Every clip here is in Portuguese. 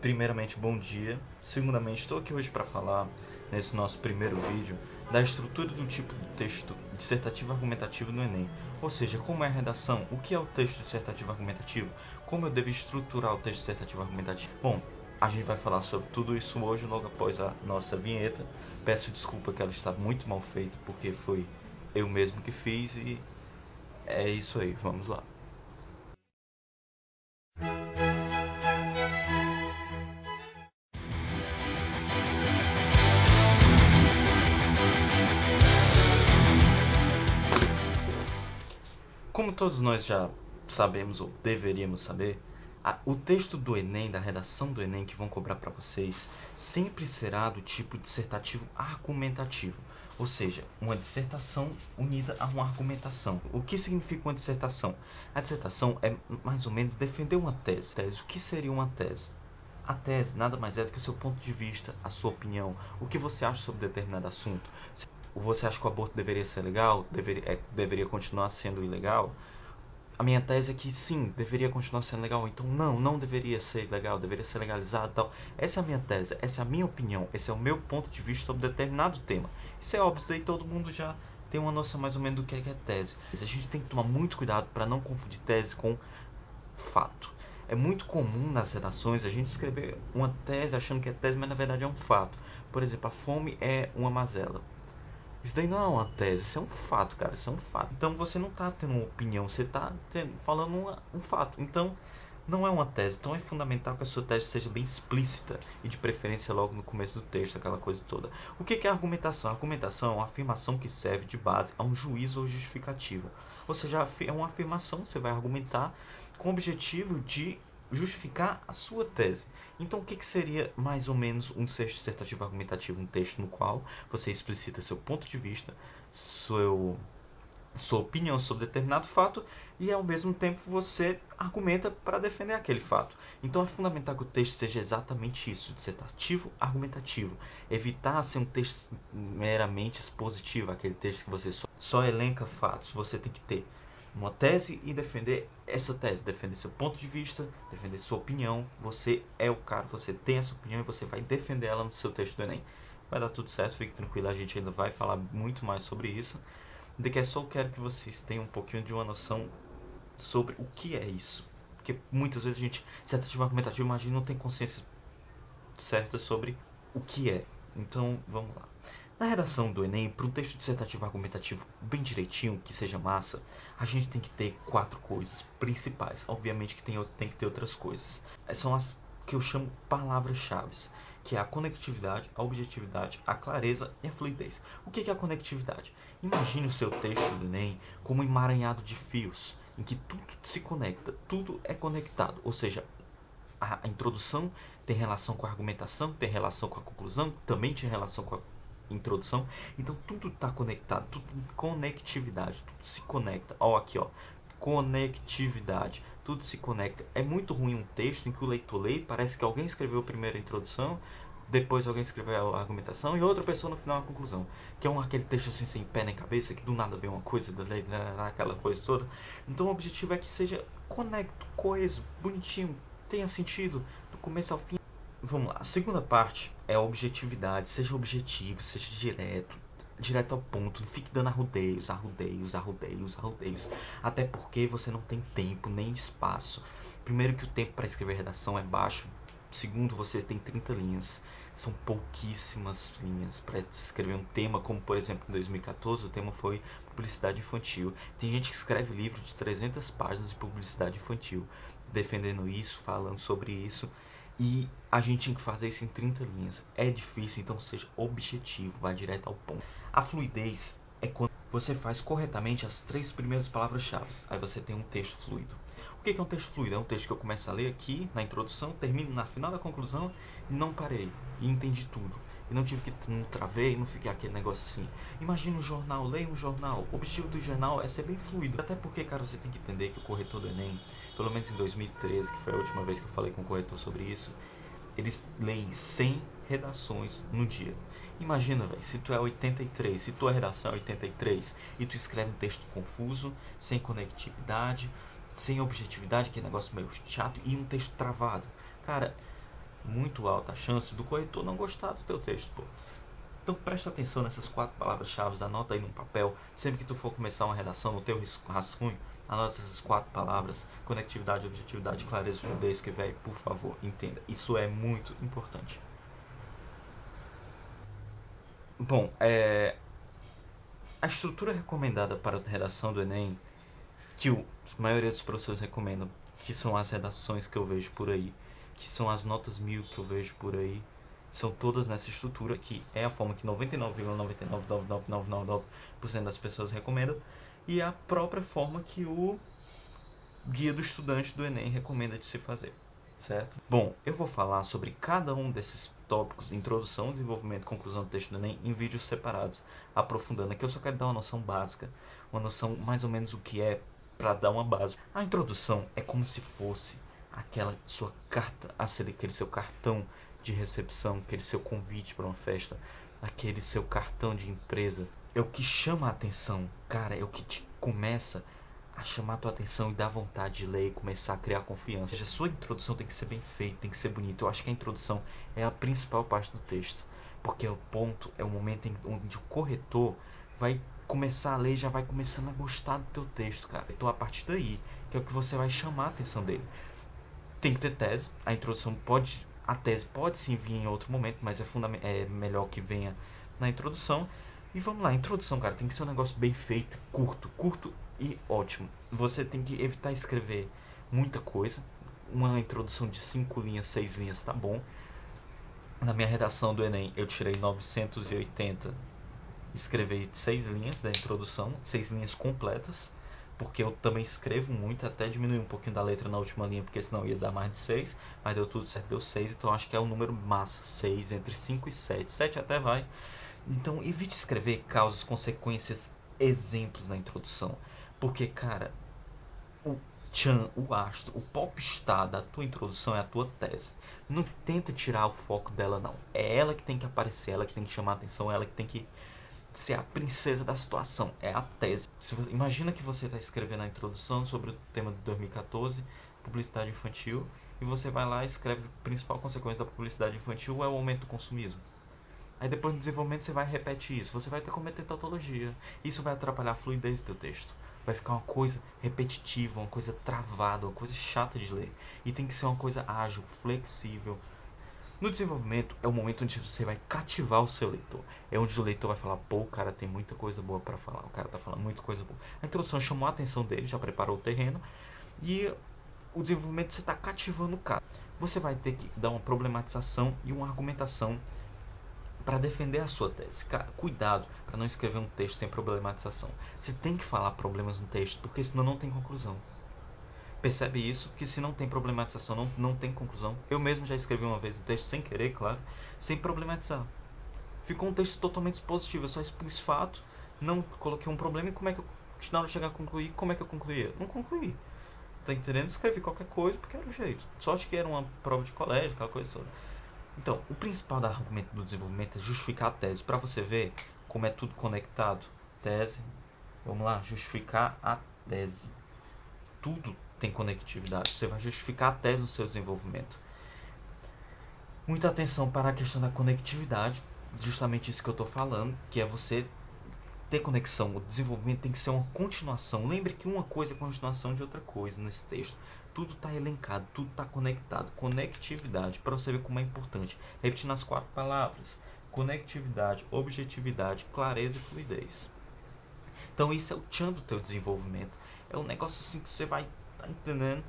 Primeiramente, bom dia. Segundamente, estou aqui hoje para falar, nesse nosso primeiro vídeo, da estrutura do tipo de texto dissertativo argumentativo no Enem. Ou seja, como é a redação, o que é o texto dissertativo argumentativo, como eu devo estruturar o texto dissertativo argumentativo. Bom, a gente vai falar sobre tudo isso hoje, logo após a nossa vinheta. Peço desculpa que ela está muito mal feita, porque foi eu mesmo que fiz e é isso aí, vamos lá. Como todos nós já sabemos ou deveríamos saber, o texto do Enem, da redação do Enem que vão cobrar para vocês, sempre será do tipo dissertativo argumentativo. Ou seja, uma dissertação unida a uma argumentação. O que significa uma dissertação? A dissertação é mais ou menos defender uma tese. O que seria uma tese? A tese nada mais é do que o seu ponto de vista, a sua opinião, o que você acha sobre determinado assunto. Você acha que o aborto deveria ser legal? Deveria continuar sendo ilegal? A minha tese é que sim, deveria continuar sendo legal. Então não deveria ser legal, deveria ser legalizado e tal. Essa é a minha tese, essa é a minha opinião, esse é o meu ponto de vista sobre determinado tema. Isso é óbvio, isso daí todo mundo já tem uma noção mais ou menos do que é tese. A gente tem que tomar muito cuidado para não confundir tese com fato. É muito comum nas redações a gente escrever uma tese achando que é tese, mas na verdade é um fato. Por exemplo, a fome é uma mazela. Isso daí não é uma tese, isso é um fato, cara, isso é um fato. Então você não está tendo uma opinião, você está falando um fato. Então não é uma tese, então é fundamental que a sua tese seja bem explícita e de preferência logo no começo do texto, aquela coisa toda. O que é argumentação? A argumentação é uma afirmação que serve de base a um juízo ou justificativa. Ou seja, é uma afirmação, você vai argumentar com o objetivo de justificar a sua tese. Então, o que seria mais ou menos um texto dissertativo argumentativo? Um texto no qual você explicita seu ponto de vista, sua opinião sobre determinado fato e, ao mesmo tempo, você argumenta para defender aquele fato. Então, é fundamental que o texto seja exatamente isso, dissertativo argumentativo. Evitar ser um texto meramente expositivo, aquele texto que você só elenca fatos. Você tem que ter uma tese e defender essa tese, defender seu ponto de vista, defender sua opinião. Você é o cara, você tem essa opinião e você vai defender ela no seu texto do Enem. Vai dar tudo certo, fique tranquilo, a gente ainda vai falar muito mais sobre isso. Daqui a só eu quero que vocês tenham um pouquinho de uma noção sobre o que é isso. Porque muitas vezes a gente, dissertativo argumentativo, mas a gente não tem consciência certa sobre o que é. Então, vamos lá. Na redação do Enem, para um texto dissertativo argumentativo bem direitinho, que seja massa, a gente tem que ter 4 coisas principais. Obviamente que tem que ter outras coisas. São as que eu chamo palavras-chave, que é a conectividade, a objetividade, a clareza e a fluidez. O que é a conectividade? Imagine o seu texto do Enem como um emaranhado de fios, em que tudo se conecta, tudo é conectado. Ou seja, a introdução tem relação com a argumentação, tem relação com a conclusão, também tem relação com a introdução. Então tudo está conectado, tudo tem conectividade, tudo se conecta. Ó, aqui, ó, conectividade, tudo se conecta. É muito ruim um texto em que o leitor lê, parece que alguém escreveu primeiro a introdução, depois alguém escreveu a argumentação e outra pessoa no final a conclusão. Que é aquele texto assim sem pé nem cabeça, que do nada vem uma coisa, aquela coisa toda. Então o objetivo é que seja conecto, coeso, bonitinho, tenha sentido do começo ao fim. Vamos lá, a segunda parte é a objetividade. Seja objetivo, seja direto ao ponto, não fique dando arrudeios. Até porque você não tem tempo nem espaço. Primeiro que o tempo para escrever redação é baixo. Segundo, você tem 30 linhas. São pouquíssimas linhas para escrever um tema, como por exemplo em 2014 o tema foi publicidade infantil. Tem gente que escreve livro de 300 páginas de publicidade infantil, defendendo isso, falando sobre isso. E a gente tinha que fazer isso em 30 linhas. É difícil, então seja objetivo, vá direto ao ponto. A fluidez é quando você faz corretamente as 3 primeiras palavras-chave. Aí você tem um texto fluido. O que é um texto fluido? É um texto que eu começo a ler aqui, na introdução, termino na final da conclusão e não parei. E entendi tudo. E não tive que, não travei, não fiquei aquele negócio assim. Imagina um jornal, leia um jornal. O objetivo do jornal é ser bem fluido. Até porque, cara, você tem que entender que o corretor do Enem, pelo menos em 2013, que foi a última vez que eu falei com o corretor sobre isso, eles leem 100 redações no dia. Imagina, velho, se tu é 83, se tua redação é 83 e tu escreve um texto confuso, sem conectividade, sem objetividade, que é um negócio meio chato, e um texto travado. Cara, muito alta a chance do corretor não gostar do teu texto, pô. Então presta atenção nessas 4 palavras-chave, anota aí num papel. Sempre que tu for começar uma redação no teu rascunho, anota essas 4 palavras: conectividade, objetividade, clareza, fluidez, que velho, por favor, entenda. Isso é muito importante. Bom, a estrutura recomendada para a redação do Enem, que a maioria dos professores recomendam, que são as redações que eu vejo por aí, que são as notas 1000 que eu vejo por aí, são todas nessa estrutura, que é a forma que 99,999999% das pessoas recomendam, e é a própria forma que o guia do estudante do Enem recomenda de se fazer, certo? Bom, eu vou falar sobre cada um desses tópicos: introdução, desenvolvimento, conclusão do texto do Enem, em vídeos separados, aprofundando. Aqui eu só quero dar uma noção básica, uma noção mais ou menos o que é, para dar uma base. A introdução é como se fosse aquela sua carta, aquele seu cartão de recepção, aquele seu convite para uma festa, aquele seu cartão de empresa. É o que chama a atenção, cara, é o que te começa a chamar a tua atenção e dar vontade de ler e começar a criar confiança. Ou seja, a sua introdução tem que ser bem feita, tem que ser bonita. Eu acho que a introdução é a principal parte do texto, porque é o ponto, é o momento onde o corretor vai começar a ler e já vai começando a gostar do teu texto, cara. Então a partir daí, que é o que você vai chamar a atenção dele. Tem que ter tese, a tese pode sim vir em outro momento, mas é melhor que venha na introdução. E vamos lá, a introdução, cara, tem que ser um negócio bem feito, curto e ótimo. Você tem que evitar escrever muita coisa. Uma introdução de 5 linhas, 6 linhas tá bom. Na minha redação do Enem eu tirei 980, escrevi 6 linhas da introdução, 6 linhas completas, porque eu também escrevo muito, até diminuí um pouquinho da letra na última linha, porque senão ia dar mais de 6, mas deu tudo certo, deu 6, então acho que é um número massa, 6, entre 5 e 7, 7 até vai. Então evite escrever causas, consequências, exemplos na introdução, porque, cara, o o astro, o popstar da tua introdução é a tua tese. Não tenta tirar o foco dela, não. É ela que tem que aparecer, ela que tem que chamar a atenção, ela que tem que ser a princesa da situação. É a tese. Imagina que você está escrevendo a introdução sobre o tema de 2014, publicidade infantil, e você vai lá e escreve: a principal consequência da publicidade infantil é o aumento do consumismo. Aí depois no desenvolvimento você vai repetir isso. Você vai ter que cometer tautologia. Isso vai atrapalhar a fluidez do teu texto. Vai ficar uma coisa repetitiva, uma coisa travada, uma coisa chata de ler. E tem que ser uma coisa ágil, flexível. No desenvolvimento é o momento onde você vai cativar o seu leitor. É onde o leitor vai falar: pô, o cara tem muita coisa boa para falar. O cara tá falando muita coisa boa. A introdução chamou a atenção dele, já preparou o terreno. E o desenvolvimento você está cativando o cara. Você vai ter que dar uma problematização e uma argumentação para defender a sua tese. Cara, cuidado para não escrever um texto sem problematização. Você tem que falar problemas no texto, porque senão não tem conclusão. Percebe isso? Que se não tem problematização, não tem conclusão. Eu mesmo já escrevi uma vez um texto sem querer, claro, sem problematizar. Ficou um texto totalmente expositivo. Eu só expus fato, não coloquei um problema, e como é que eu, na hora de chegar a concluir, como é que eu concluía? Não concluí. Tá entendendo? Escrevi qualquer coisa porque era o jeito. Sorte que era uma prova de colégio, aquela coisa toda. Então, o principal do argumento do desenvolvimento é justificar a tese. Para você ver como é tudo conectado. Tese, vamos lá, justificar a tese. Tudo tem conectividade. Você vai justificar a tese no seu desenvolvimento. Muita atenção para a questão da conectividade. Justamente isso que eu estou falando, que é você ter conexão. O desenvolvimento tem que ser uma continuação. Lembre que uma coisa é continuação de outra coisa nesse texto. Tudo está elencado, tudo está conectado. Conectividade, para você ver como é importante. Repetindo as 4 palavras: conectividade, objetividade, clareza e fluidez. Então isso é o tchan do teu desenvolvimento. É um negócio assim que você vai, tá entendendo?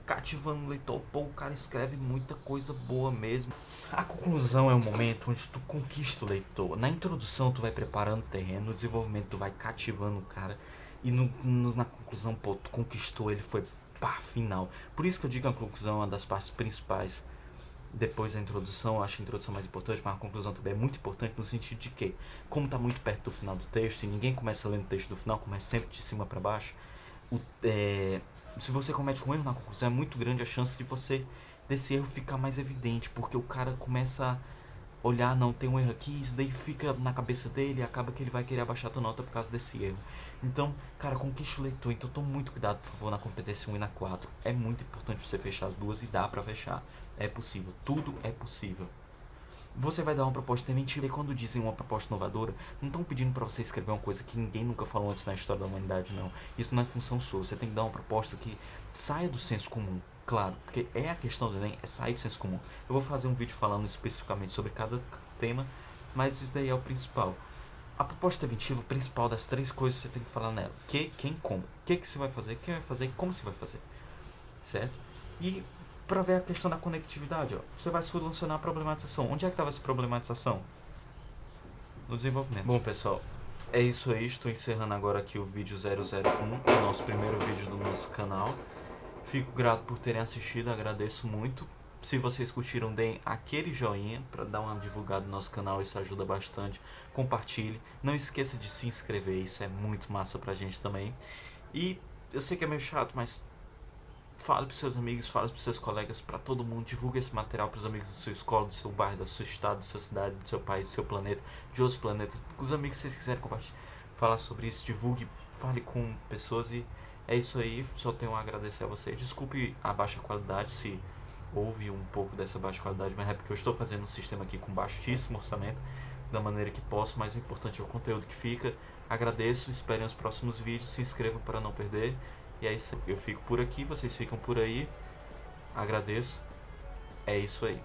Cativando o leitor. Pô, o cara escreve muita coisa boa mesmo. A conclusão é o momento onde tu conquista o leitor. Na introdução tu vai preparando o terreno, no desenvolvimento tu vai cativando o cara, e na conclusão, pô, tu conquistou ele, foi pá, final. Por isso que eu digo que a conclusão é uma das partes principais. Depois da introdução, eu acho a introdução mais importante, mas a conclusão também é muito importante, no sentido de que, como está muito perto do final do texto, e ninguém começa lendo o texto do final, começa sempre de cima para baixo, se você comete um erro na conclusão, é muito grande a chance de desse erro ficar mais evidente, porque o cara começa a olhar: não, tem um erro aqui, isso daí fica na cabeça dele, e acaba que ele vai querer abaixar a tua nota por causa desse erro. Então, cara, conquiste o leitor. Então tome muito cuidado, por favor, na competência 1 e na 4. É muito importante você fechar as duas, e dá pra fechar. É possível, tudo é possível. Você vai dar uma proposta inventiva e quando dizem uma proposta inovadora, não estão pedindo para você escrever uma coisa que ninguém nunca falou antes na história da humanidade, não. Isso não é função sua. Você tem que dar uma proposta que saia do senso comum. Claro, porque é a questão do Enem, é sair do senso comum. Eu vou fazer um vídeo falando especificamente sobre cada tema, mas isso daí é o principal. A proposta inventiva, o principal das 3 coisas que você tem que falar nela. Que, quem, como. O que você vai fazer, quem vai fazer e como você vai fazer. Certo? E para ver a questão da conectividade, ó, você vai solucionar a problematização. Onde é que estava essa problematização? No desenvolvimento. Bom, pessoal, é isso aí. Estou encerrando agora aqui o vídeo 001, o nosso primeiro vídeo do nosso canal. Fico grato por terem assistido, agradeço muito. Se vocês curtiram, deem aquele joinha para dar uma divulgada no nosso canal, isso ajuda bastante. Compartilhe, não esqueça de se inscrever, isso é muito massa pra gente também. E eu sei que é meio chato, mas fale pros seus amigos, fale pros seus colegas, para todo mundo, divulgue esse material pros amigos da sua escola, do seu bairro, do seu estado, da sua cidade, do seu país, do seu planeta, de outros planetas. Os amigos que vocês quiserem falar sobre isso, divulgue, fale com pessoas e é isso aí, só tenho a agradecer a vocês. Desculpe a baixa qualidade, se houve um pouco dessa baixa qualidade, mas é porque eu estou fazendo um sistema aqui com baixíssimo orçamento, da maneira que posso, mas o importante é o conteúdo que fica. Agradeço, esperem os próximos vídeos, se inscrevam para não perder. E é isso, eu fico por aqui, vocês ficam por aí. Agradeço. É isso aí.